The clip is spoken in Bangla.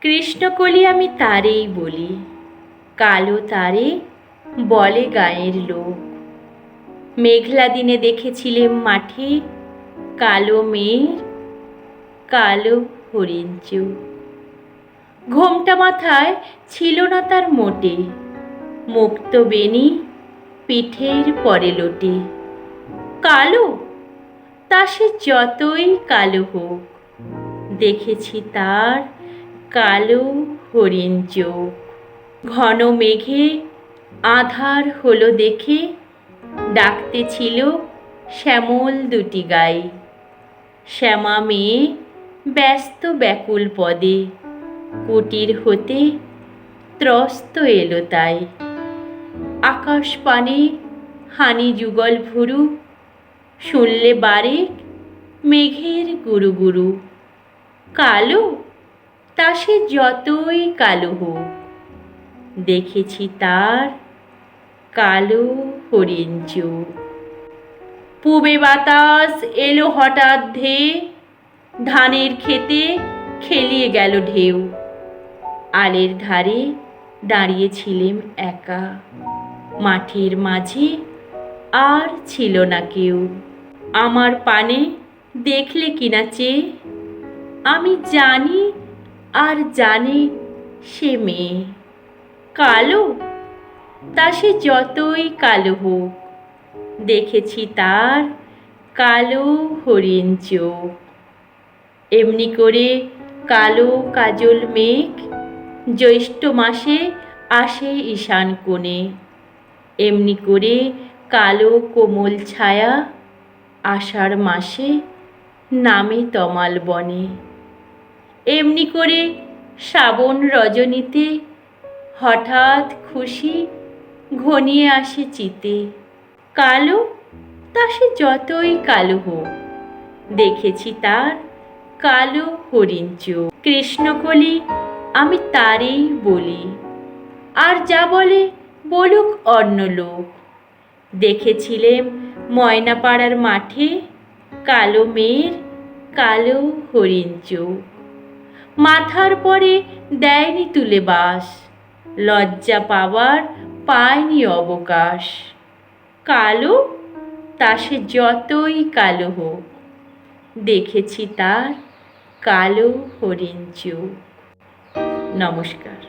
কৃষ্ণকলি আমি তারেই বলি, কালো তারে বলে গাঁয়ের লোক। মেঘলা দিনে দেখেছিলেম মাঠে কালো মেয়ের কালো হরিণ চোখ। ঘোমটা মাথায় ছিল না তার মোটে, মুক্ত বেনি পিঠের পরে লোটে। কালো তা সে যতই কালো হোক, দেখেছি তার কালো হরিণ চোখ। ঘন মেঘে আঁধার হলো দেখে ডাকতেছিল শ্যামল দুটি গাই। শ্যামা মেয়ে ব্যস্ত ব্যাকুল পদে কুটির হতে ত্রস্ত এলো তাই। আকাশ পানে হানি যুগল ভুরু, শুনলে বারেক মেঘের গুরু গুরু। কালো তা সে যতই কালো হোক, দেখেছি তার কালো হরিণ চোখ। পূবে বাতাস এলো হঠাৎ ধেয়ে, ধানের খেতে খেলিয়ে গেল ঢেউ। আলের ধারে দাঁড়িয়েছিলেম একা, মাঠের মাঝে আর ছিল না কেউ। আমার পানে দেখলে কিনা চেয়ে, আমি জানি আর জানে সে মেয়ে। কালো তা সে যতই কালো হোক, দেখেছি তার কালো হরিণ চোখ। এমনি করে কালো কাজল মেঘ জ্যৈষ্ঠ মাসে আসে ঈশান কোণে। এমনি করে কালো কোমল ছায়া আষাঢ় মাসে নামে তমাল বনে। এমনি করে শ্রাবণ রজনীতে হঠাৎ খুশি ঘনিয়ে আসে চিতে। কালো তা সে যতই কালো হোক, দেখেছি তার কালো হরিণ চোখ। কৃষ্ণকলি আমি তারেই বলি, আর যা বলে বলুক অন্য লোক। দেখেছিলেম ময়নাপাড়ার মাঠে কালো মেয়ের কালো হরিণ চোখ। মাথার পরে দেয়নি তুলে বাস, লজ্জা পাওয়ার পায়নি অবকাশ। কালো তা সে যতই কালো হোক, দেখেছি তার কালো হরিণ চোখ। নমস্কার।